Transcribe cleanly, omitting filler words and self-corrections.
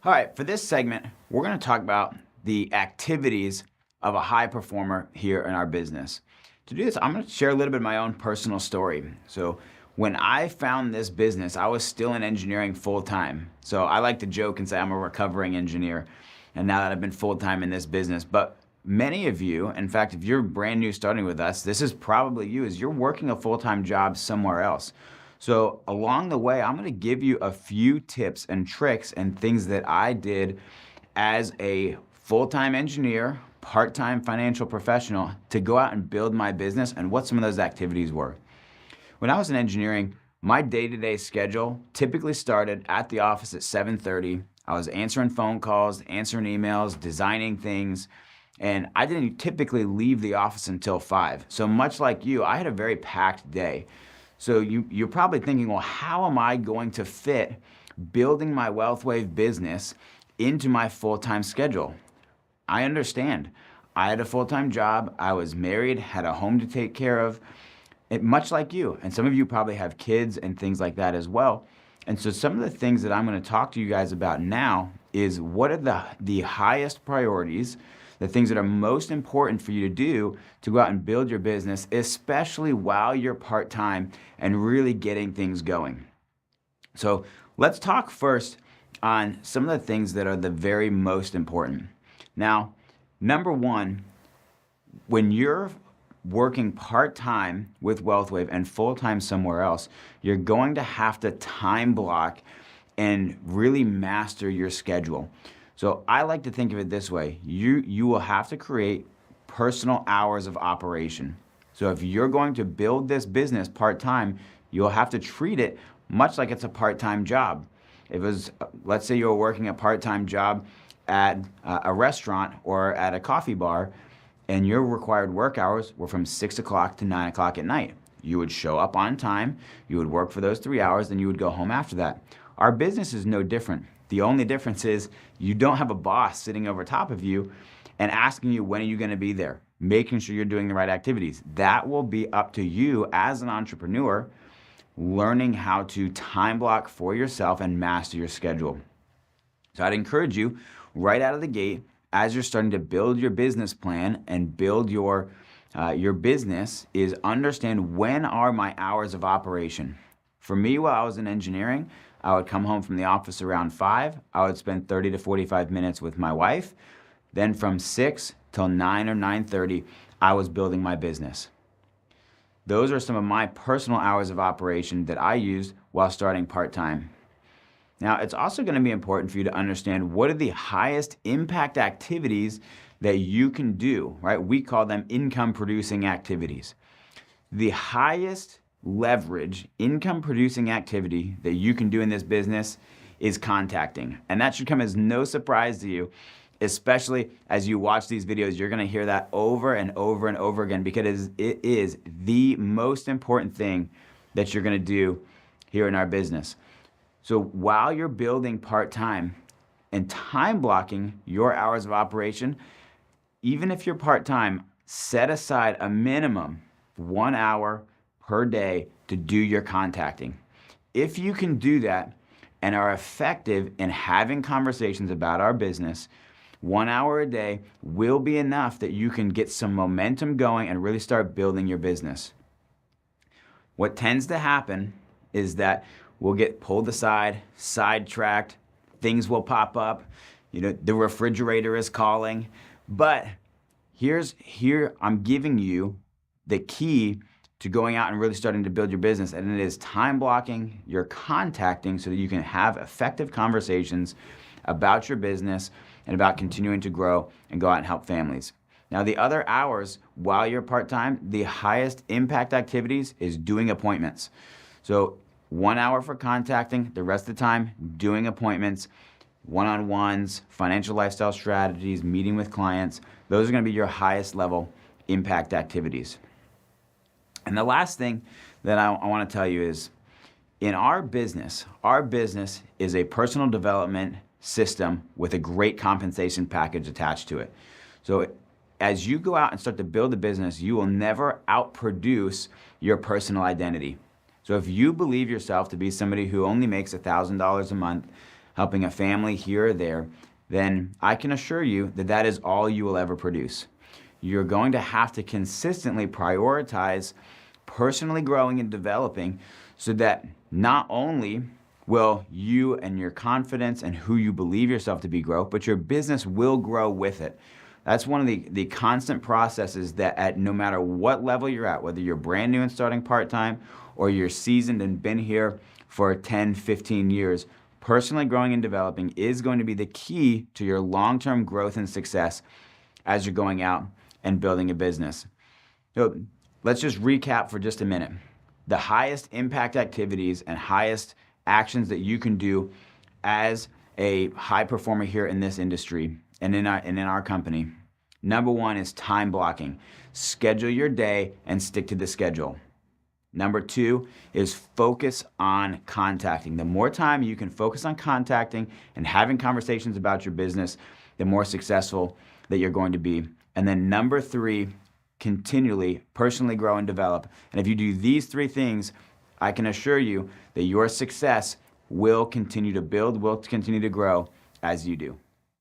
All right, for this segment, we're going to talk about the activities of a high performer here in our business. To do this, I'm going to share a little bit of my own personal story. So, when I found this business, I was still in engineering full time. So, I like to joke and say I'm a recovering engineer. And now that I've been full time in this business, but many of you, in fact, if you're brand new starting with us, this is probably you, is you're working a full time job somewhere else. So along the way, I'm going to give you a few tips and tricks and things that I did as a full-time engineer, part-time financial professional to go out and build my business and what some of those activities were. When I was in engineering, my day-to-day schedule typically started at the office at 7:30. I was answering phone calls, answering emails, designing things, and I didn't typically leave the office until 5. So much like you, I had a very packed day. So you're probably thinking, well, how am I going to fit building my WealthWave business into my full-time schedule? I understand. I had a full-time job. I was married, had a home to take care of, much like you. And some of you probably have kids and things like that as well. And so some of the things that I'm going to talk to you guys about now is what are the highest priorities, the things that are most important for you to do to go out and build your business, especially while you're part-time and really getting things going. So let's talk first on some of the things that are the very most important. Now, number one, when you're working part-time with WealthWave and full-time somewhere else, you're going to have to time block and really master your schedule. So I like to think of it this way. You will have to create personal hours of operation. So if you're going to build this business part-time, you'll have to treat it much like it's a part-time job. If it was, let's say you're working a part-time job at a restaurant or at a coffee bar, and your required work hours were from 6 o'clock to 9 o'clock at night. You would show up on time, you would work for those 3 hours, then you would go home after that. Our business is no different. The only difference is you don't have a boss sitting over top of you and asking you when are you going to be there, making sure you're doing the right activities. That will be up to you as an entrepreneur, learning how to time block for yourself and master your schedule. So I'd encourage you right out of the gate, as you're starting to build your business plan and build your business, is understand when are my hours of operation. For me, while I was in engineering, I would come home from the office around 5. I would spend 30 to 45 minutes with my wife. Then from 6 till 9 or 9:30, I was building my business. Those are some of my personal hours of operation that I used while starting part-time. Now, it's also going to be important for you to understand what are the highest impact activities that you can do, right? We call them income producing activities. The highest leverage income producing activity that you can do in this business is contacting. And that should come as no surprise to you, especially as you watch these videos. You're going to hear that over and over and over again because it is the most important thing that you're going to do here in our business. So while you're building part-time and time blocking your hours of operation, even if you're part-time, set aside a minimum 1 hour per day to do your contacting. If you can do that and are effective in having conversations about our business, 1 hour a day will be enough that you can get some momentum going and really start building your business. What tends to happen is that we'll get pulled aside, sidetracked, things will pop up, the refrigerator is calling, but here I'm giving you the key to going out and really starting to build your business, and it is time blocking your contacting so that you can have effective conversations about your business and about continuing to grow and go out and help families. Now, the other hours while you're part-time, the highest impact activities is doing appointments. So 1 hour for contacting, the rest of the time doing appointments, one-on-ones, financial lifestyle strategies, meeting with clients. Those are going to be your highest level impact activities. And the last thing that I want to tell you is in our business is a personal development system with a great compensation package attached to it. So as you go out and start to build a business, you will never outproduce your personal identity. So if you believe yourself to be somebody who only makes $1,000 a month, helping a family here or there, then I can assure you that that is all you will ever produce. You're going to have to consistently prioritize personally growing and developing so that not only will you and your confidence and who you believe yourself to be grow, but your business will grow with it. That's one of the constant processes that at no matter what level you're at, whether you're brand new and starting part-time or you're seasoned and been here for 10, 15 years, personally growing and developing is going to be the key to your long-term growth and success as you're going out and building a business. So let's just recap for just a minute. The highest impact activities and highest actions that you can do as a high performer here in this industry and in our company. Number one is time blocking. Schedule your day and stick to the schedule. Number two is focus on contacting. The more time you can focus on contacting and having conversations about your business, the more successful that you're going to be. And then number three, continually personally grow and develop. And if you do these three things, I can assure you that your success will continue to build, will continue to grow as you do.